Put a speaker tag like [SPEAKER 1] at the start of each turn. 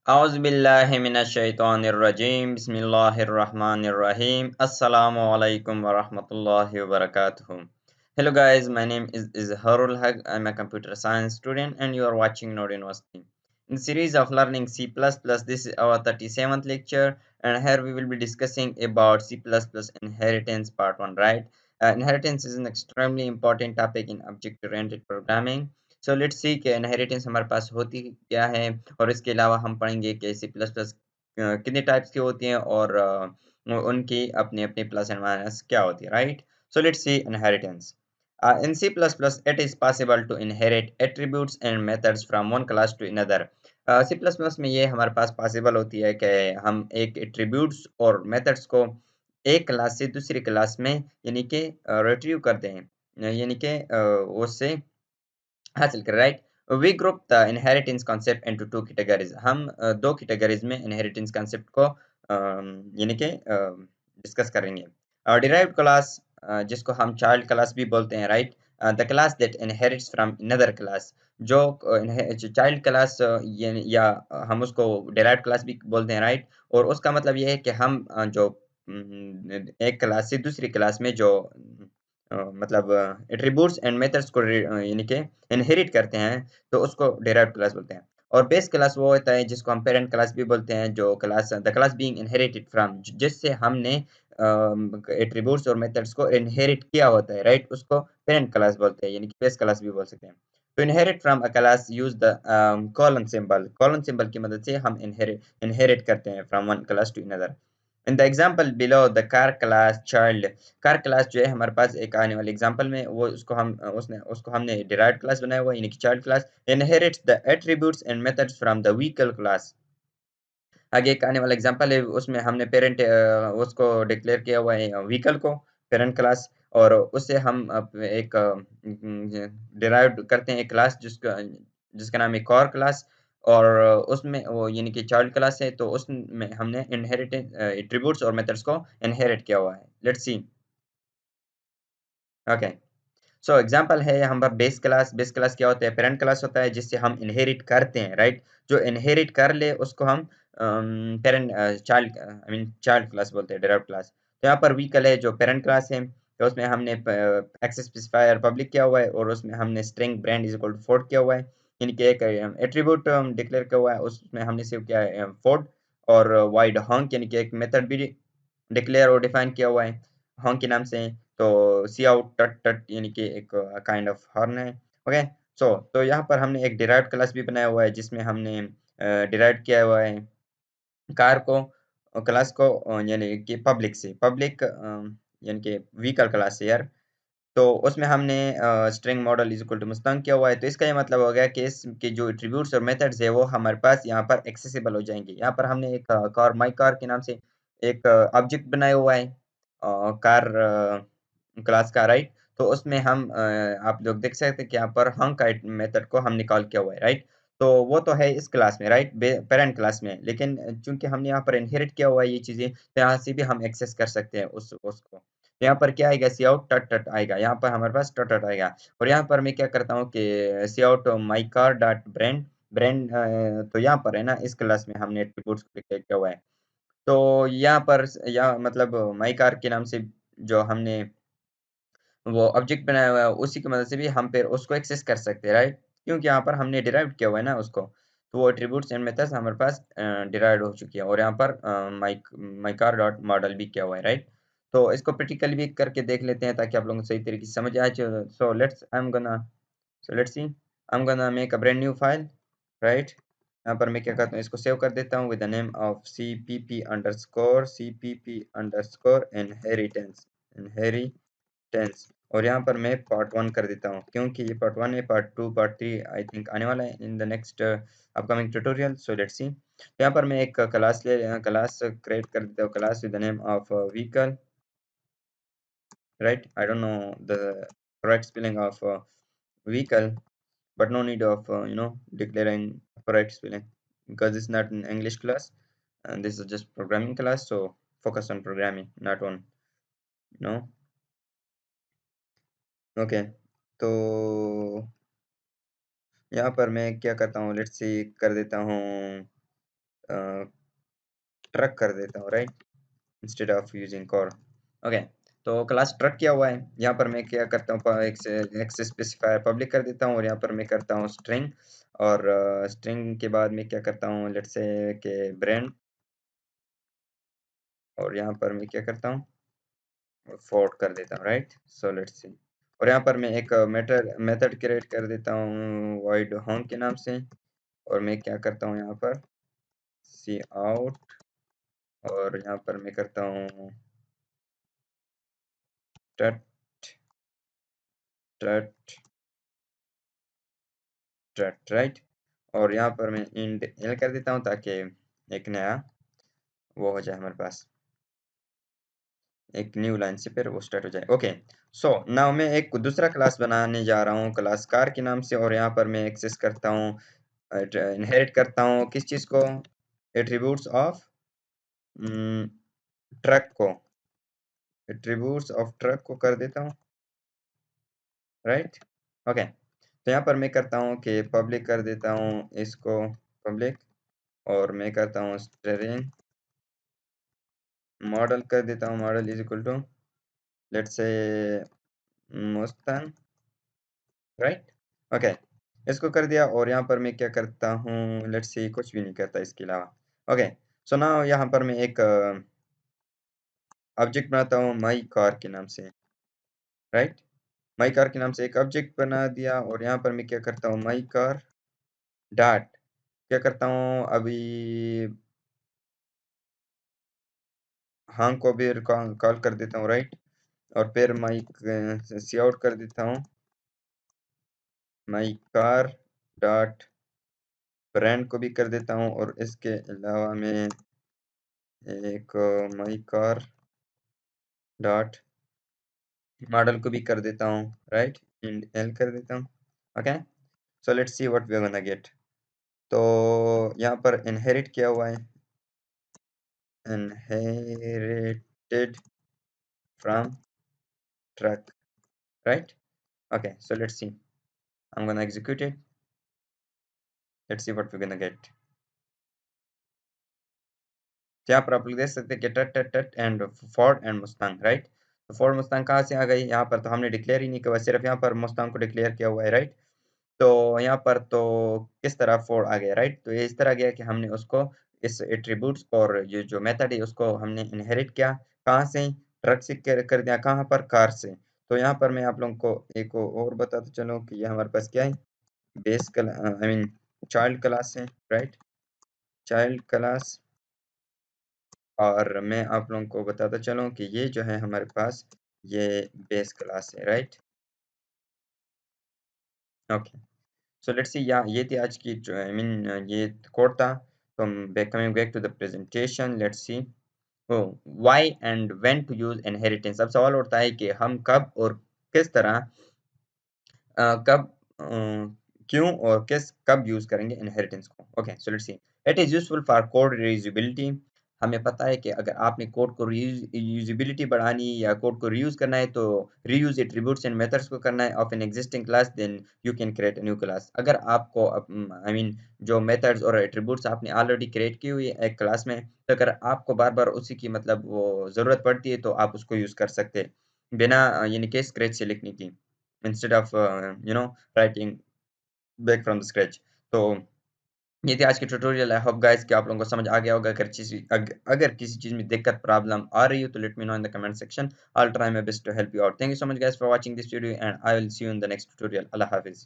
[SPEAKER 1] Auzubillahiminash-shaytanir-rajim. Bismillahir-rahmanir-rahim. Assalamu alaikum wa rahmatullahi wa barakatuh. Hello guys, my name is Izharul Haq. I'm a computer science student and you are watching Node University. In the series of learning C++, this is our 37th lecture and here we will be discussing about C++ inheritance part 1, right? Inheritance is an extremely important topic in object-oriented programming. So let's सी कि inheritance हमारे पास होती क्या है और इसके अलावा हम पढ़ेंगे कि सी प्लस प्लस कितने टाइप्स की होती हैं और उनकी अपनी अपनी प्लस एंड माइनस क्या होती है right so let's C inheritance in C++, it is possible to inherit attributes and methods from one class to another. C++ में ये हमारे पास पॉसिबल होती है कि हम एक एट्रीब्यूट्स और मेथड्स को एक क्लास से दूसरी क्लास में यानी कि रिट्रीव करते हैं यानी कि उससे हासिल कर right we group the inheritance concept into two categories हम दो कैटेगरीज में इनहेरिटेंस कॉन्सेप्ट को यानी कि डिस्कस करेंगे डिराइव्ड क्लास जिसको हम चाइल्ड क्लास भी बोलते हैं right the class that inherits from another class जो चाइल्ड क्लास या हम उसको डिराइव्ड क्लास भी बोलते हैं राइट और उसका मतलब ये है कि हम जो एक क्लास से दूसरी क्लास में जो मतलब एट्रीब्यूट्स एंड मेथड्स को यानी कि इनहेरिट करते हैं तो उसको डिराइव्ड क्लास बोलते हैं और बेस क्लास वो होता है जिसको हम पेरेंट क्लास भी बोलते हैं जो class the class being inherited from जिससे हमने एट्रीब्यूट्स और मेथड्स को इनहेरिट किया होता है राइट उसको पेरेंट क्लास बोलते हैं यानी कि बेस क्लास भी बोल सकते हैं तो inherit from a class use the colon symbol की मदद से हम इनहेरिट करते हैं from one class to another in the example below the car class child car class जो है हमारे पास एक आने वाले एग्जांपल में वो उसको हमने डिराइव्ड क्लास बनाया हुआ है यानी कि child class inherits the attributes and methods from the vehicle class आगे एक आने वाला एग्जांपल है उसमें हमने पेरेंट उसको डिक्लेयर किया हुआ है व्हीकल को पेरेंट क्लास और उससे हम एक डिराइव्ड करते हैं एक क्लास जिसका जिसका नाम है कोर क्लास और उसमें वो यानी कि चाइल्ड क्लास है तो उसमें हमने इनहेरिटेड एट्रीब्यूट्स और मेथड्स को इनहेरिट किया हुआ है let's see okay so example है यहाँ पर बेस क्लास क्या होता है पेरेंट क्लास होता है जिससे हम इनहेरिट करते हैं राइट जो इनहेरिट कर ले उसको हम parent child I mean child class बोलते हैं डिराइव्ड क्लास तो यहाँ पर व्हीकल है जो पेरेंट क्लास है तो उसमें हमने एक्सेस स्पेसिफायर पब्लिक किया हुआ है और उसमें हमने string brand is equal to Ford किया हुआ है यानी कि एक एट्रीब्यूट डिक्लेयर किया हुआ है उसमें हमने सेव किया है फोर्ड और वाइड हॉन्क यानी कि एक मेथड भी डिक्लेयर और डिफाइन किया हुआ है हॉन्क के नाम से तो सी आउट टट टट यानी कि एक काइंड ऑफ हॉर्न है ओके सो तो यहाँ पर हमने एक डिराइव्ड क्लास भी बनाया हुआ है जिसमें हमने डिराइव किया हुआ है कार को क्लास को यानी कि पब्लिक से पब्लिक यानी कि व्हीकल क्लास से यार तो उसमें हमने string model is equal to Mustang किया हुआ है तो इसका ये मतलब हो गया कि इसके जो एट्रीब्यूट्स और मेथड्स है वो हमारे पास यहाँ पर एक्सेसिबल हो जाएंगे यहाँ पर हमने एक कार माई कार के नाम से एक ऑब्जेक्ट बनाया हुआ है कार क्लास का राइट तो उसमें हम आप लोग देख सकते हैं कि यहाँ पर हंक मेथड को हम निकाल किया हुआ है राइट तो वो तो है इस क्लास में राइट पेरेंट क्लास में लेकिन चूंकि हमने यहाँ पर इनहेरिट किया हुआ है ये चीजें तो यहाँ से भी हम एक्सेस कर सकते हैं उस उसको तो यहाँ पर क्या आएगा सी आउट टट टट आएगा यहाँ पर हमारे पास टट टट आएगा और यहाँ पर मैं क्या करता हूँ कि see out my car dot brand brand तो यहाँ पर है ना इस क्लास में हमने एट्रीब्यूट्स को डिक्लेयर किया हुआ है तो यहाँ पर यहाँ मतलब माई कार के नाम से जो हमने वो ऑब्जेक्ट बनाया हुआ है उसी की मदद से भी हम फिर उसको एक्सेस कर सकते हैं राइट क्योंकि यहाँ पर हमने डिराइव किया हुआ है ना उसको तो वो एट्रीब्यूट्स एंड मेथड्स हमारे पास डिराइव हो चुकी है और यहाँ पर माई कार डॉट मॉडल भी किया हुआ है राइट तो इसको प्रैक्टिकली भी करके देख लेते हैं ताकि आप लोगों को सही तरीके से समझ आए सो let's C I am gonna make a brand new file write यहाँ पर मैं क्या करता हूँ इसको सेव कर देता हूँ with the name of cpp_cpp_ inheritance और यहाँ पर मैं पार्ट 1 कर देता हूँ क्योंकि ये पार्ट 1 है पार्ट 2 पार्ट 3 आई थिंक आने वाला है इन the next upcoming tutorial so let's सी यहाँ पर मैं एक क्लास क्रिएट कर देता हूँ class with the name of vehicle right I don't know the correct spelling of vehicle but no need of declaring correct spelling because it's not an English class and this is just programming class so focus on programming not on you know okay तो यहाँ पर मैं क्या करता हूँ let's see कर देता हूँ ट्रक कर देता हूँ, right, instead of using core. Okay, तो क्लास ट्रक किया हुआ है। यहाँ पर मैं क्या करता हूँ, एक स्पेसिफायर पब्लिक कर देता हूँ और यहाँ पर मैं करता हूँ स्ट्रिंग, और स्ट्रिंग के बाद मैं क्या करता हूँ, लेट्स से के ब्रांड, और यहाँ पर मैं क्या करता हूँ, फोर्ट कर देता हूँ, राइट। सो लेट्स सी, और यहाँ पर मैं एक मेथड क्रिएट कर देता हूँ void home के नाम से, और मैं क्या करता हूँ यहाँ पर सी आउट, और यहाँ पर मैं करता हूँ ट्रट ट्रट ट्रट, राइट, और यहाँ पर मैं इंड एल कर देता हूँ ताकि एक नया वो हो जाए, हमारे पास एक न्यू लाइन से फिर वो स्टार्ट हो जाए। ओके, सो नाउ मैं एक दूसरा क्लास बनाने जा रहा हूँ क्लास कार के नाम से, और यहाँ पर मैं एक्सेस करता हूँ, इनहेरिट करता हूँ किस चीज़ को, एट्रीब्यूट्स ऑफ ट्रक को, एट्रीब्यूट्स ऑफ ट्रक को कर देता हूँ, राइट। ओके, तो यहाँ पर मैं करता हूँ कि पब्लिक कर देता हूँ इसको पब्लिक, और मैं करता हूँ स्ट्रिंग मॉडल कर देता हूँ, model is equal to let's say Mustang, right. Okay, इसको कर दिया, और यहाँ पर मैं क्या करता हूँ, लेट्स सी कुछ भी नहीं करता इसके अलावा। ओके, सो नाउ यहाँ पर मैं एक ऑब्जेक्ट बनाता हूँ माई कार के नाम से, राइट। माई कार के नाम से एक ऑब्जेक्ट बना दिया, और यहाँ पर मैं क्या करता हूँ, माई कार डॉट क्या करता हूँ अभी, हाँ को भी कॉल कर देता हूँ, राइट, और फिर माई सी आउट कर देता हूँ, माई कार डॉट ब्रांड को भी कर देता हूँ, और इसके अलावा मैं एक माई कार डॉट मॉडल को भी कर देता हूँ, राइट, इंड एल कर देता हूँ। Okay, so let's see what we are gonna get. तो यहाँ पर इनहेरिट किया हुआ है, inherited from truck, right? Okay, so let's see, I'm gonna execute it, let's see what we're gonna get। तो यहाँ पर आप लोग देख सकते हैं कि टट टट टट and Ford and Mustang, right. तो फोर्ड मुस्तांग कहाँ से आ गई, यहाँ पर तो हमने डिक्लेयर ही नहीं किया, सिर्फ यहाँ पर मुस्तांग को डिक्लेयर किया हुआ है, राइट। तो यहाँ पर तो किस तरह फोर्ड आ गया, राइट, तो ये इस तरह गया कि हमने उसको इस एट्रीब्यूट्स और ये जो मेथड है उसको हमने इनहेरिट किया, कहाँ से, ट्रक से कर दिया, कहाँ पर, कार से। तो यहाँ पर मैं आप लोगों को एक और बताता चलूँ कि ये हमारे पास क्या है, base class, I mean child class है, राइट, चाइल्ड क्लास, और मैं आप लोगों को बताता चलूँ कि ये जो है हमारे पास ये बेस क्लास है, राइट। ओके, सो लेट्स सी, या ये थी आज की आई मीन ये कोड था। तो coming back to the presentation, let's see, oh why and when to use inheritance. अब सवाल उठता है कि हम कब और किस तरह कब क्यों और कब यूज करेंगे इनहेरिटेंस को। Okay, so let's C, it is useful for code reusability. हमें पता है कि अगर आपने कोड को रीयूजेबिलिटी बढ़ानी या कोड को रीयूज करना है तो रीयूज एट्रीब्यूट्स एंड मेथड्स को करना है of an existing class, then you can create a new class. अगर आपको आई मीन जो मेथड्स और एट्रीब्यूट्स आपने ऑलरेडी क्रिएट की हुई है एक क्लास में, तो अगर आपको बार बार उसी की मतलब वो ज़रूरत पड़ती है तो आप उसको यूज़ कर सकते हैं बिना यानी कि स्क्रैच से लिखने की, instead of writing back from the scratch. तो ये थी आज की ट्यूटोरियल। आई होप गाइस कि आप लोगों को समझ आ गया होगा। अगर किसी चीज़ में दिक्कत प्रॉब्लम आ रही हो तो let me know in the comment section. I will try my best to help you out. Thank you so much guys for watching this video and I will see you in the next tutorial. अल्लाह हाफिज़।